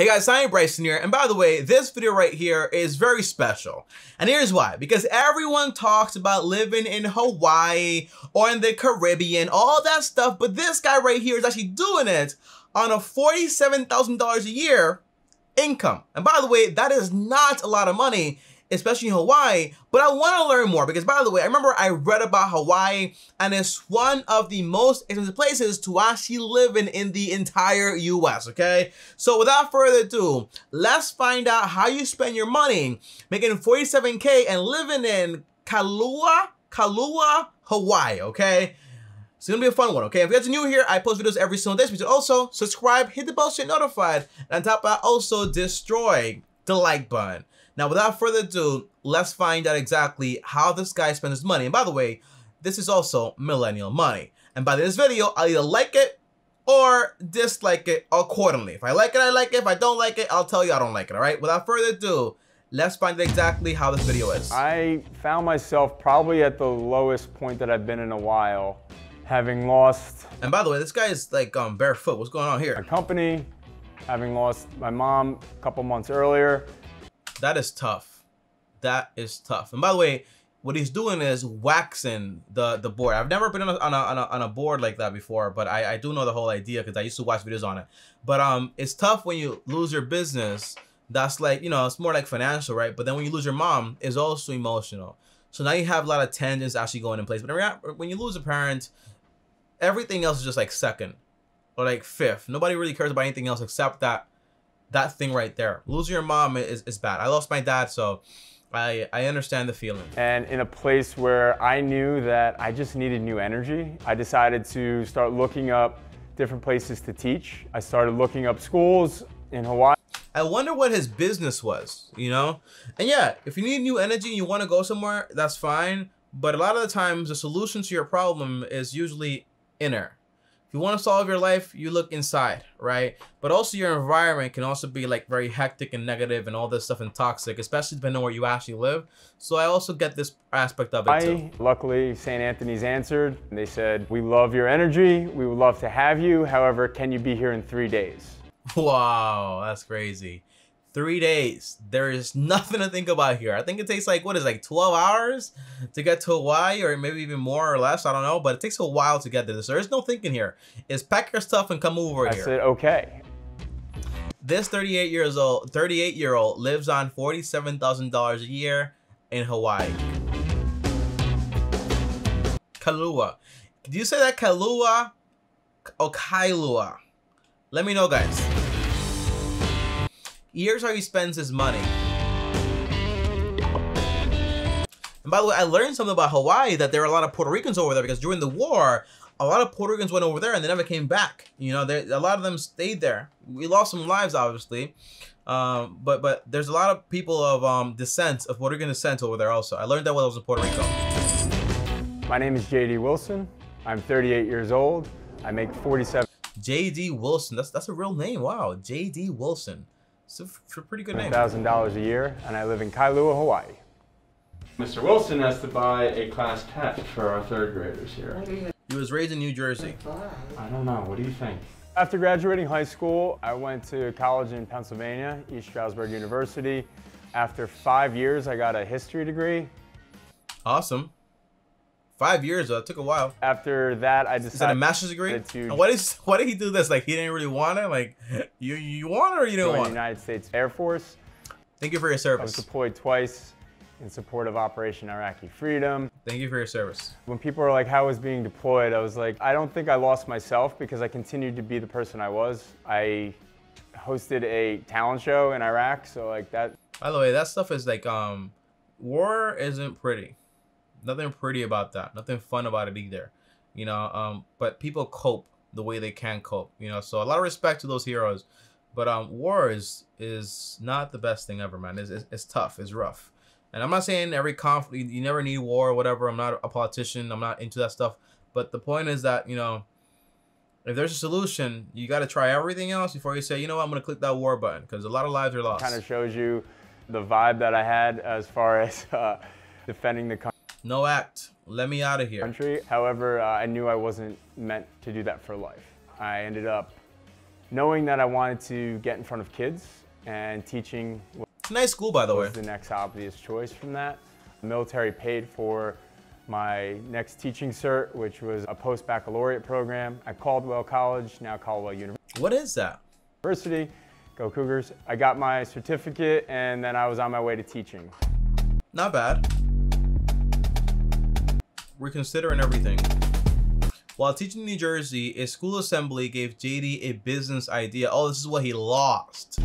Hey guys, I'm Bryson here, and by the way, this video right here is very special. And here's why. Because everyone talks about living in Hawaii or in the Caribbean, all that stuff, but this guy right here is actually doing it on a $47,000 a year income. And by the way, that is not a lot of money, especially in Hawaii, but I want to learn more because, by the way, I remember I read about Hawaii and it's one of the most expensive places to actually live in the entire US, okay? So without further ado, let's find out how you spend your money making $47K and living in Kailua, Hawaii, okay? It's gonna be a fun one, okay? If you guys are new here, I post videos every single day, so you should also subscribe, hit the bell so you're notified, and on top of that, also destroy the like button. Now, without further ado, let's find out exactly how this guy spends his money. And by the way, this is also millennial money. And by this video, I'll either like it or dislike it accordingly. If I like it, I like it. If I don't like it, I'll tell you I don't like it, all right? Without further ado, let's find out exactly how this video is. I found myself probably at the lowest point that I've been in a while, having lost... And by the way, this guy is like barefoot. What's going on here? ...a company, having lost my mom a couple months earlier. That is tough. That is tough. And by the way, what he's doing is waxing the board. I've never been on a board like that before, but I do know the whole idea because I used to watch videos on it. But it's tough when you lose your business. That's like, you know, it's more like financial, right? But then when you lose your mom, it's also emotional. So now you have a lot of tangents actually going in place. But when you lose a parent, everything else is just like second or like fifth. Nobody really cares about anything else except that thing right there. Losing your mom is bad. I lost my dad, so I understand the feeling. And in a place where I knew that I just needed new energy, I decided to start looking up different places to teach. I started looking up schools in Hawaii. I wonder what his business was, you know? And yeah, if you need new energy and you want to go somewhere, that's fine. But a lot of the times, the solution to your problem is usually inner. If you want to solve your life, you look inside, right? But also your environment can also be like very hectic and negative and all this stuff and toxic, especially depending on where you actually live. So I also get this aspect of it too. Luckily, St. Anthony's answered. They said, "We love your energy. We would love to have you. However, can you be here in 3 days?" Wow, that's crazy. 3 days. There is nothing to think about here. I think it takes like, what is it, like 12 hours to get to Hawaii, or maybe even more or less, I don't know, but it takes a while to get to this. There is no thinking here. It's pack your stuff and come over here. I said, okay. This 38-year-old lives on $47,000 a year in Hawaii. Kailua. Did you say that Kailua or Kailua? Let me know, guys. Here's how he spends his money. And by the way, I learned something about Hawaii, that there are a lot of Puerto Ricans over there because during the war, a lot of Puerto Ricans went over there and they never came back. You know, a lot of them stayed there. We lost some lives, obviously. But there's a lot of people of descent, of Puerto Rican descent over there also. I learned that while I was in Puerto Rico. My name is J.D. Wilson. I'm 38 years old. I make 47. J.D. Wilson, that's a real name. Wow, J.D. Wilson. It's a pretty good name. $1,000 a year, and I live in Kailua, Hawaii. Mr. Wilson has to buy a class pet for our third graders here. He was raised in New Jersey. I don't know, what do you think? After graduating high school, I went to college in Pennsylvania, East Stroudsburg University. After 5 years, I got a history degree. Awesome. 5 years though, it took a while. After that, I decided... Is that a master's degree? And why did he do this? Like, he didn't really want it? Like, you want it or you didn't want it? United States Air Force. Thank you for your I service. was deployed twice in support of Operation Iraqi Freedom. Thank you for your service. When people are like, how I was being deployed, I was like, I don't think I lost myself because I continued to be the person I was. I hosted a talent show in Iraq, so like that. By the way, that stuff is like, war isn't pretty. Nothing pretty about that. Nothing fun about it either. You know, but people cope the way they can cope. You know, so a lot of respect to those heroes. But war is not the best thing ever, man. It's tough. It's rough. And I'm not saying every conflict, you never need war or whatever. I'm not a politician. I'm not into that stuff. But the point is that, you know, if there's a solution, you got to try everything else before you say, you know what, I'm going to click that war button. Because a lot of lives are lost. Kind of shows you the vibe that I had as far as defending the country. No act. Let me out of here. However, I knew I wasn't meant to do that for life. I ended up knowing that I wanted to get in front of kids and teaching Nice school, by the way. was the next obvious choice from that. The military paid for my next teaching cert, which was a post-baccalaureate program at Caldwell College, now Caldwell University. What is that? Go Cougars. I got my certificate and then I was on my way to teaching. Not bad. We're considering everything. While teaching in New Jersey, a school assembly gave JD a business idea. Oh, this is what he lost.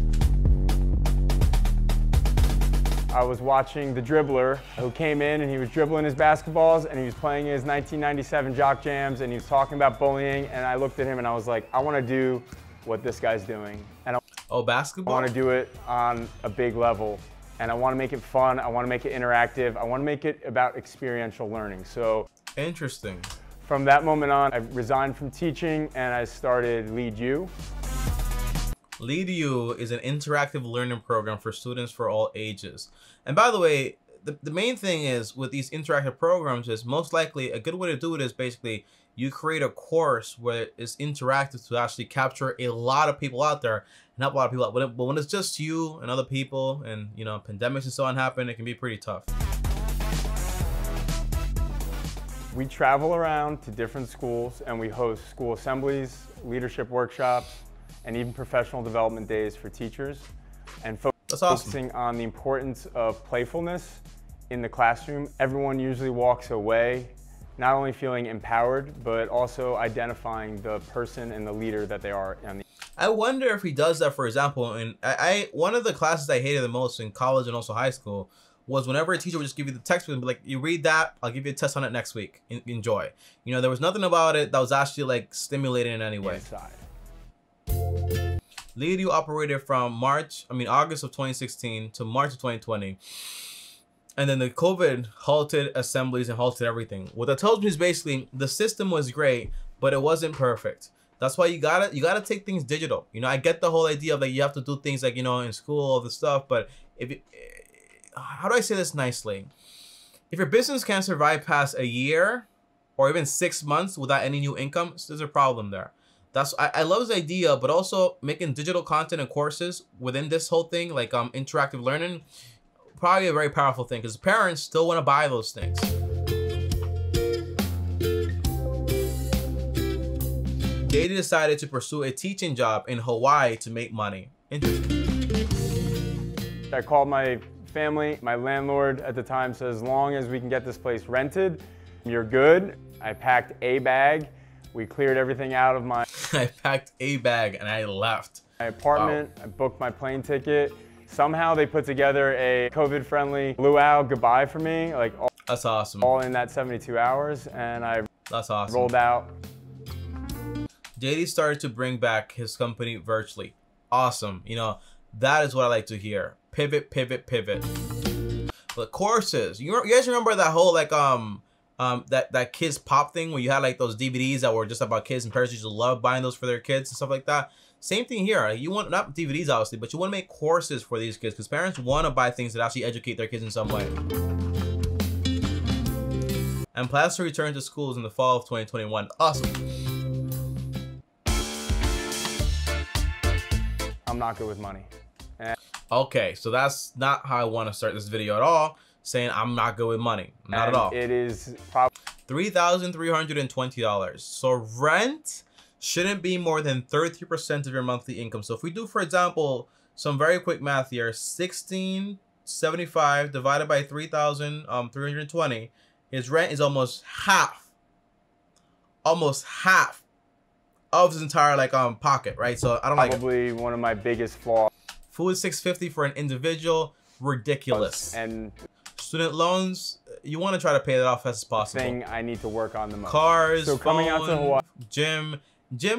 I was watching the dribbler who came in and he was dribbling his basketballs and he was playing his 1997 Jock Jams and he was talking about bullying, and I looked at him and I was like, I want to do what this guy's doing. And I basketball? want to do it on a big level, and I want to make it fun. I want to make it interactive. I want to make it about experiential learning. So Interesting. from that moment on, I resigned from teaching and I started Lead U. Lead U is an interactive learning program for students for all ages. And by the way, the main thing is with these interactive programs is most likely a good way to do it is basically you create a course where it's interactive to actually capture a lot of people out there and help a lot of people out. But when it's just you and other people and, you know, pandemics and so on happen, it can be pretty tough. We travel around to different schools and we host school assemblies, leadership workshops, and even professional development days for teachers, and focusing on the importance of playfulness in the classroom. Everyone usually walks away not only feeling empowered, but also identifying the person and the leader that they are. I wonder if he does that, for example, and one of the classes I hated the most in college and also high school was whenever a teacher would just give you the textbook and be like, you read that, I'll give you a test on it next week. Enjoy. You know, there was nothing about it that was actually like stimulating in any way. Lead U operated from August of 2016 to March of 2020. And then the COVID halted assemblies and halted everything. What that tells me is basically the system was great, but it wasn't perfect. That's why you gotta take things digital. You know, I get the whole idea of like you have to do things like, you know, in school, all this stuff, but how do I say this nicely? If your business can't survive past a year or even 6 months without any new income, so there's a problem there. I love this idea, but also making digital content and courses within this whole thing, like interactive learning, probably a very powerful thing because parents still want to buy those things. JD decided to pursue a teaching job in Hawaii to make money. Interesting. I called my family. My landlord at the time said, as long as we can get this place rented, you're good. I packed a bag. We cleared everything out of my... I packed a bag and I left. My apartment. Wow. I booked my plane ticket. Somehow they put together a COVID-friendly luau goodbye for me. Like that's awesome. All in that 72 hours, and that's awesome. Rolled out. JD started to bring back his company virtually. Awesome. You know, that is what I like to hear. Pivot, pivot, pivot. But courses. You guys remember that whole like that kids pop thing where you had like those DVDs that were just about kids and parents used to love buying those for their kids and stuff like that? Same thing here. You want, not DVDs obviously, but you want to make courses for these kids because parents want to buy things that actually educate their kids in some way. And plans to return to schools in the fall of 2021. Awesome. I'm not good with money. Okay, so that's not how I want to start this video at all. Saying I'm not good with money. Not at all. It is probably $3,320. So rent shouldn't be more than 33% of your monthly income. So if we do, for example, some very quick math here, 1675 divided by 3,320, his rent is almost half of his entire like pocket, right? So I don't like it. Probably one of my biggest flaws. Food $650 for an individual, ridiculous. And student loans, you want to try to pay that off as fast as possible. Thing I need to work on the most. Cars, so coming out to Hawaii. Gym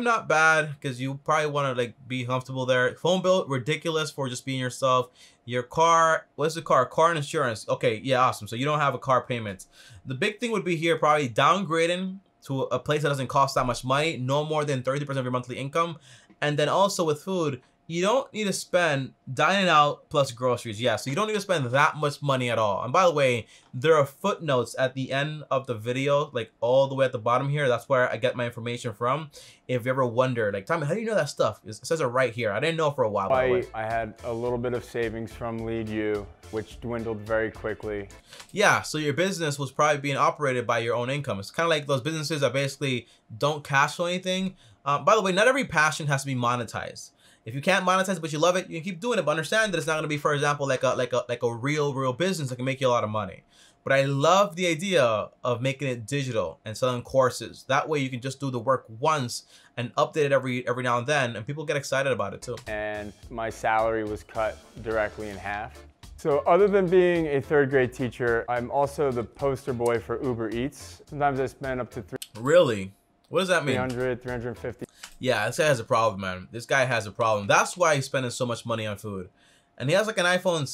not bad because you probably want to like be comfortable there. Phone bill, ridiculous for just being yourself. Your car, what's the car? Car and insurance. Okay, yeah, awesome. So you don't have a car payment. The big thing would be here probably downgrading to a place that doesn't cost that much money, no more than 30% of your monthly income. And then also with food, you don't need to spend dining out plus groceries. Yeah, so you don't need to spend that much money at all. And by the way, there are footnotes at the end of the video, like all the way at the bottom here. That's where I get my information from. If you ever wonder, like, Tommy, how do you know that stuff? It says it right here. I didn't know for a while, by the way. I had a little bit of savings from Lead U, which dwindled very quickly. Yeah, so your business was probably being operated by your own income. It's kind of like those businesses that basically don't cash flow anything. By the way, not every passion has to be monetized. If you can't monetize it, but you love it, you can keep doing it. But understand that it's not going to be, for example, like a real business that can make you a lot of money. But I love the idea of making it digital and selling courses. That way you can just do the work once and update it every now and then, and people get excited about it too. And my salary was cut directly in half. So other than being a third grade teacher, I'm also the poster boy for Uber Eats. Sometimes I spend up to Really? What does that mean? 300, 350. Yeah, this guy has a problem, man. This guy has a problem. That's why he's spending so much money on food. And he has like an iPhone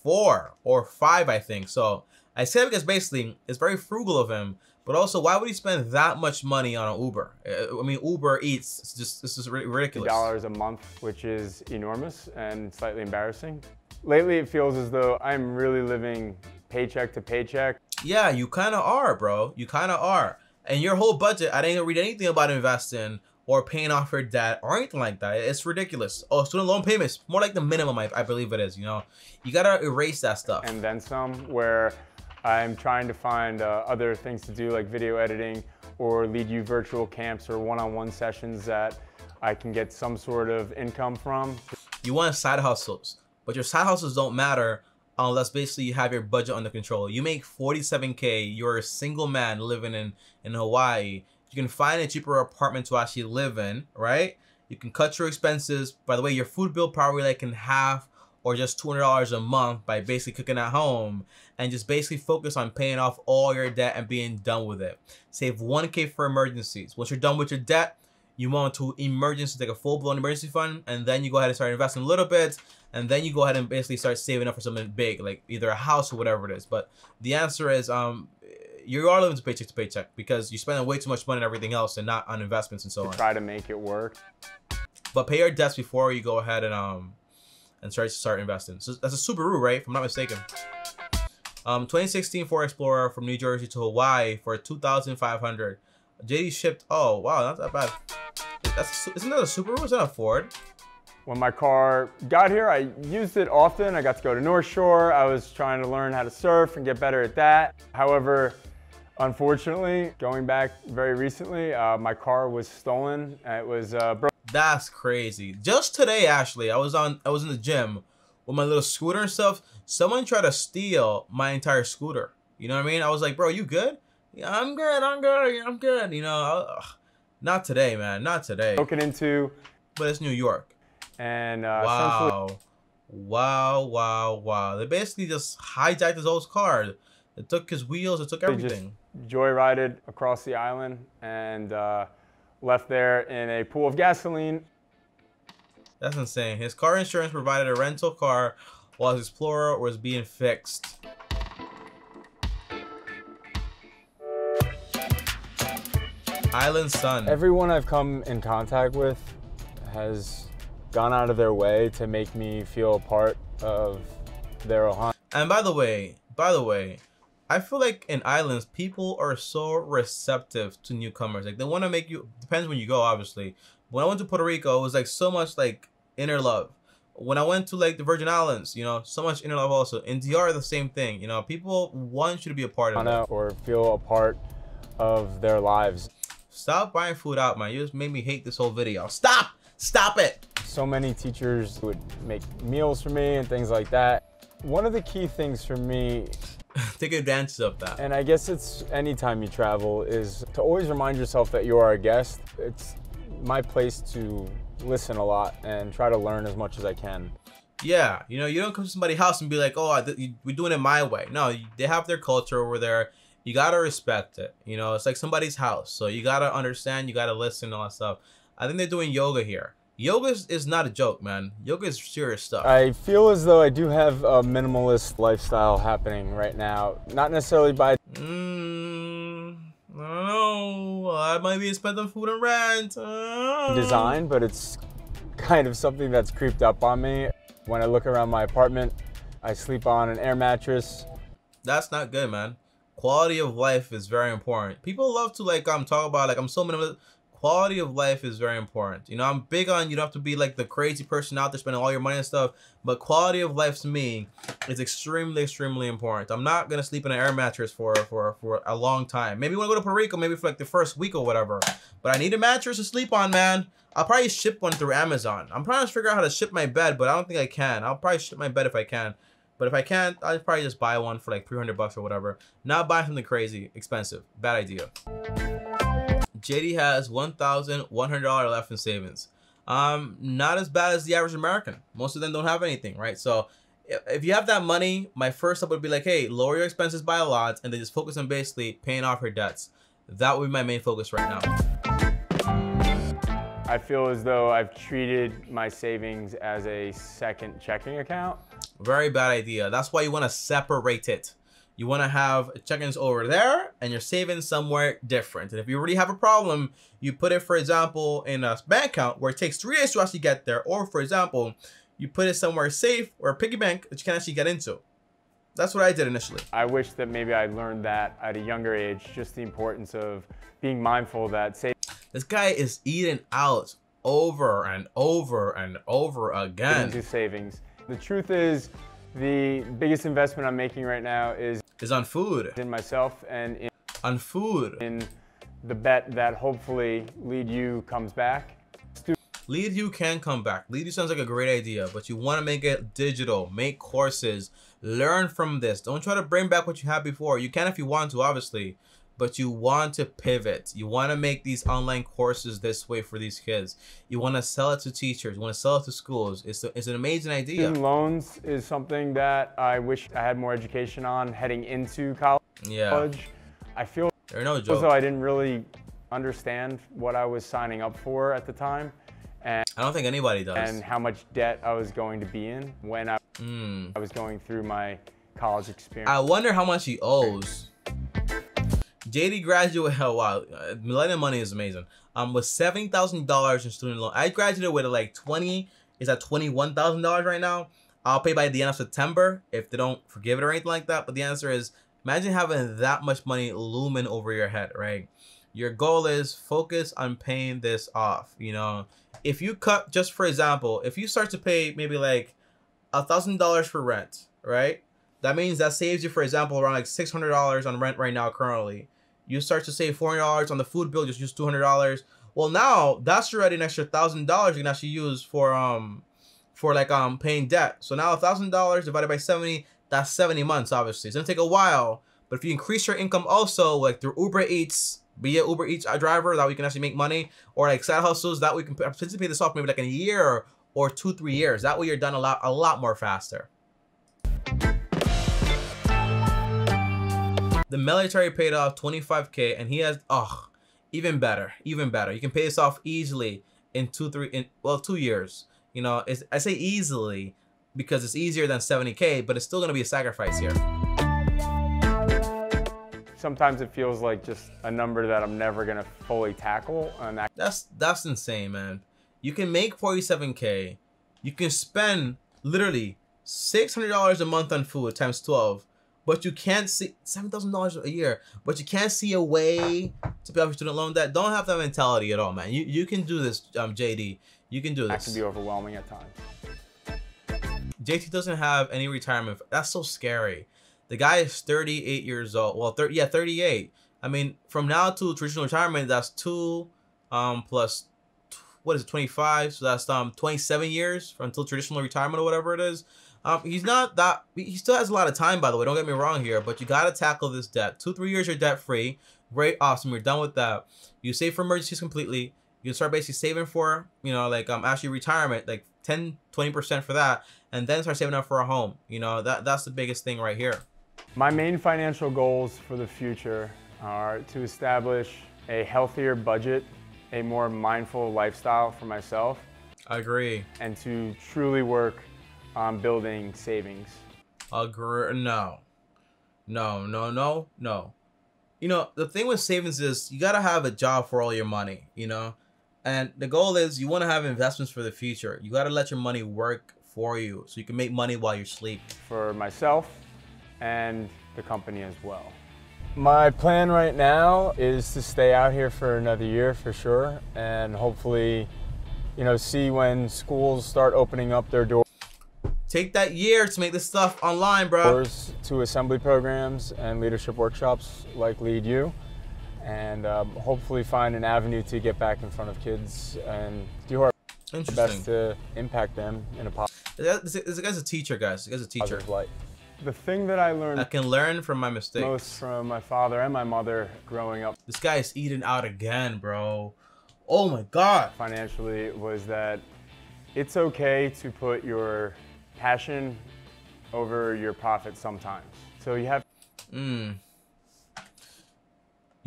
4 or 5, I think. So I say because basically it's very frugal of him. But also, why would he spend that much money on an Uber? I mean, Uber Eats, it's just ridiculous. $50 a month, which is enormous and slightly embarrassing. Lately, it feels as though I'm really living paycheck to paycheck. Yeah, you kind of are, bro. You kind of are. And your whole budget, I didn't read anything about investing or paying off your debt or anything like that. It's ridiculous. Oh, student loan payments, more like the minimum, I believe it is, you know? You gotta erase that stuff. And then some, where I'm trying to find other things to do, like video editing or Lead U virtual camps or one-on-one sessions that I can get some sort of income from. You want side hustles, but your side hustles don't matter unless basically you have your budget under control. You make $47K, you're a single man living in Hawaii. You can find a cheaper apartment to actually live in, right? You can cut your expenses. By the way, your food bill probably like in half or just $200 a month by basically cooking at home, and just basically focus on paying off all your debt and being done with it. Save 1K for emergencies. Once you're done with your debt, you want to emergency, take a full-blown emergency fund, and then you go ahead and start investing a little bit, and then you go ahead and basically start saving up for something big, like either a house or whatever it is. But the answer is, you are living to paycheck because you're spending way too much money on everything else and not on investments and so on. Try to make it work. But pay your debts before you go ahead and start investing. So that's a Subaru, right? If I'm not mistaken. 2016 Ford Explorer from New Jersey to Hawaii for $2,500. JD shipped. Oh wow, not that bad. Isn't that a Subaru? Is that a Ford? When my car got here, I used it often. I got to go to North Shore. I was trying to learn how to surf and get better at that. However, unfortunately, going back very recently, my car was stolen. It was broken. That's crazy. Just today, actually, I was in the gym with my little scooter and stuff. Someone tried to steal my entire scooter. You know what I mean? I was like, bro, you good? Yeah, I'm good. You know, not today, man. Not today. Broken into. But it's New York. And wow. They basically just hijacked his old car. It took his wheels. It took everything. Just joyrided across the island and left there in a pool of gasoline. That's insane. His car insurance provided a rental car while his Explorer was being fixed. Island Sun. Everyone I've come in contact with has gone out of their way to make me feel a part of their Ohio. And by the way, I feel like in islands, people are so receptive to newcomers. Like they want to make you, depends when you go, obviously. When I went to Puerto Rico, it was like so much like inner love. When I went to like the Virgin Islands, you know, so much inner love also. In DR, the same thing. You know, people want you to be a part of it. Or feel a part of their lives. Stop buying food out, man. You just made me hate this whole video. Stop! Stop it! So many teachers would make meals for me and things like that. One of the key things for me, take advantage of that. And I guess it's anytime you travel, is to always remind yourself that you are a guest. It's my place to listen a lot and try to learn as much as I can. Yeah, you know, you don't come to somebody's house and be like, oh, we're doing it my way. No, they have their culture over there. You gotta respect it. You know, it's like somebody's house. So you gotta understand, you gotta listen and all that stuff. I think they're doing yoga here. Yoga is not a joke, man. Yoga is serious stuff. I feel as though I do have a minimalist lifestyle happening right now. Not necessarily by... I don't know. I might be spending food and rent. Design, but it's kind of something that's creeped up on me. When I look around my apartment, I sleep on an air mattress. That's not good, man. Quality of life is very important. People love to talk about I'm so minimalist. Quality of life is very important. You know, I'm big on you don't have to be like the crazy person out there spending all your money and stuff, but quality of life to me is extremely, extremely important. I'm not gonna sleep in an air mattress for a long time. Maybe when I go to Puerto Rico, maybe for like the first week or whatever. But I need a mattress to sleep on, man. I'll probably ship one through Amazon. I'm trying to figure out how to ship my bed, but I don't think I can. I'll probably ship my bed if I can. But if I can't, I'll probably just buy one for like 300 bucks or whatever. Not buy something crazy, expensive. Bad idea. JD has $1,100 left in savings. Not as bad as the average American. Most of them don't have anything, right? So if you have that money, my first step would be like, hey, lower your expenses by a lot and then just focus on basically paying off your debts. That would be my main focus right now. I feel as though I've treated my savings as a second checking account. Very bad idea. That's why you want to separate it. You want to have check-ins over there and your savings somewhere different. And if you already have a problem, you put it, for example, in a bank account where it takes 3 days to actually get there. Or, for example, you put it somewhere safe or a piggy bank that you can actually get into. That's what I did initially. I wish that maybe I learned that at a younger age, just the importance of being mindful that this guy is eating out over and over and over again. Into savings. The truth is, the biggest investment I'm making right now is on food. In myself and on food. In the bet that hopefully Lead You comes back. Lead You can come back. Lead You sounds like a great idea, but you want to make it digital. Make courses. Learn from this. Don't try to bring back what you had before. You can if you want to, obviously, but you want to pivot. You want to make these online courses this way for these kids. You want to sell it to teachers. You want to sell it to schools. It's an amazing idea. Student loans is something that I wish I had more education on heading into college. Yeah. I feel they're no joke. As though I didn't really understand what I was signing up for at the time. And I don't think anybody does. And how much debt I was going to be in when I was going through my college experience. I wonder how much he owes. JD graduated, wow, Millennium Money is amazing. With $70,000 in student loan. I graduated with like is at $21,000 right now. I'll pay by the end of September if they don't forgive it or anything like that. But the answer is, imagine having that much money looming over your head, right? Your goal is focus on paying this off. You know, if you cut, just for example, if you start to pay maybe like $1,000 for rent, right? That means that saves you, for example, around like $600 on rent right now currently. You start to save $400 on the food bill, just use $200. Well, now that's already an extra $1,000 you can actually use for paying debt. So now $1,000 divided by 70, that's 70 months. Obviously, it's gonna take a while. But if you increase your income also, like through Uber Eats, be an Uber Eats driver, that we can actually make money, or like side hustles, that we can potentially pay this off maybe like in a year or 2-3 years. That way you're done a lot more faster. The military paid off $25K, and he has even better. You can pay this off easily in 2 years. You know, I say easily because it's easier than 70K, but it's still gonna be a sacrifice here. Sometimes it feels like just a number that I'm never gonna fully tackle, and that's insane, man. You can make 47K. You can spend literally $600 a month on food times 12. But you can't see $7,000 a year, but you can't see a way to pay off your student loan debt. Don't have that mentality at all, man. You can do this, JD. You can do this. That can be overwhelming at times. JT doesn't have any retirement. That's so scary. The guy is 38 years old. Well, 38. I mean, from now to traditional retirement, that's 2 plus, what is it, 25? So that's 27 years until traditional retirement or whatever it is. He still has a lot of time, by the way, don't get me wrong here, but you got to tackle this debt. 2-3 years, you're debt free. Great, awesome, you're done with that. You save for emergencies completely. You start basically saving for, you know, like actually retirement, like 10-20% for that, and then start saving up for a home. You know, that's the biggest thing right here. My main financial goals for the future are to establish a healthier budget, a more mindful lifestyle for myself. I agree. And to truly work on building savings. No. You know, the thing with savings is you gotta have a job for all your money, you know? And the goal is you want to have investments for the future. You got to let your money work for you so you can make money while you sleep. For myself and the company as well. My plan right now is to stay out here for another year for sure, and hopefully, you know, see when schools start opening up their doors. Take that year to make this stuff online, bro. To assembly programs and leadership workshops like Lead You, and hopefully find an avenue to get back in front of kids and do our best to impact them in a positive. This guy's a teacher, guys. This guy's a teacher. Light. The thing that I learned I can learn from my mistakes. Most from my father and my mother growing up. This guy is eating out again, bro. Oh my God. Financially was that it's okay to put your passion over your profit sometimes. So you have You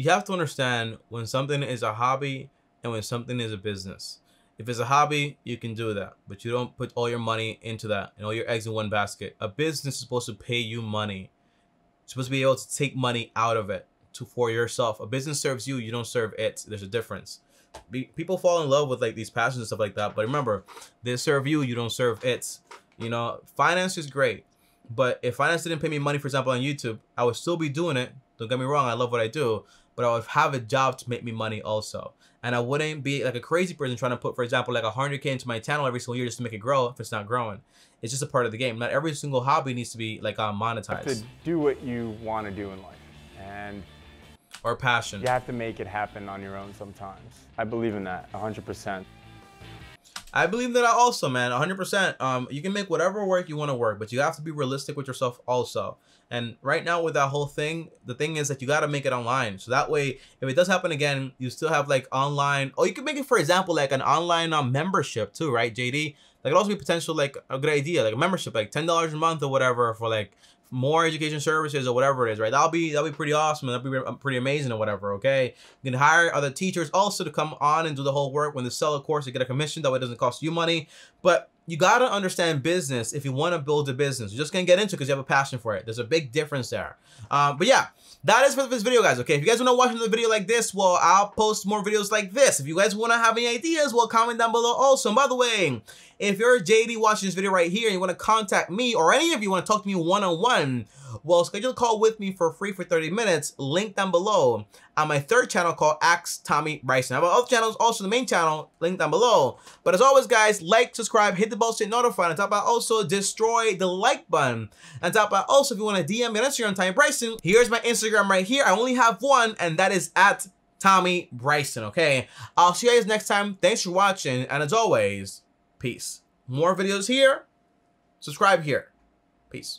have to understand when something is a hobby and when something is a business. If it's a hobby, you can do that, but you don't put all your money into that and all your eggs in one basket. A business is supposed to pay you money. You're supposed to be able to take money out of it for yourself. A business serves you, you don't serve it. There's a difference. People fall in love with like these passions and stuff like that, but remember, they serve you, you don't serve it. You know, finance is great, but if finance didn't pay me money, for example, on YouTube, I would still be doing it. Don't get me wrong, I love what I do, but I would have a job to make me money also. And I wouldn't be like a crazy person trying to put, for example, like 100K into my channel every single year just to make it grow if it's not growing. It's just a part of the game. Not every single hobby needs to be like monetized. You have to do what you want to do in life. And or passion. You have to make it happen on your own sometimes. I believe in that 100%. I believe that also, man, 100%. You can make whatever work you want to work, but you have to be realistic with yourself also. And right now with that whole thing, the thing is that you got to make it online. So that way, if it does happen again, you still have like online, or you can make it, for example, like an online membership too, right, JD? That could also be potential, like a good idea, like a membership, like $10 a month or whatever for like more education services or whatever it is, right? That'll be pretty awesome. That'll be pretty amazing or whatever, okay? You can hire other teachers also to come on and do the whole work. When they sell a course, you get a commission. That way it doesn't cost you money. But you got to understand business if you want to build a business. You're just going to get into it because you have a passion for it. There's a big difference there. But yeah, that is for this video, guys, okay? If you guys want to watch another video like this, well, I'll post more videos like this. If you guys want to have any ideas, well, comment down below also. And by the way, if you're JD watching this video right here and you want to contact me, or any of you want to talk to me one-on-one, well, schedule a call with me for free for 30 minutes. Link down below. On my third channel called Ask Tommy Bryson. I have other channels, also the main channel, link down below. But as always, guys, like, subscribe, hit the bell to get notified. On top of that, also destroy the like button. On top of that, also, if you want to DM me on Instagram, Tommy Bryson, here's my Instagram right here. I only have one, and that is at Tommy Bryson, okay? I'll see you guys next time. Thanks for watching, and as always, peace. More videos here. Subscribe here. Peace.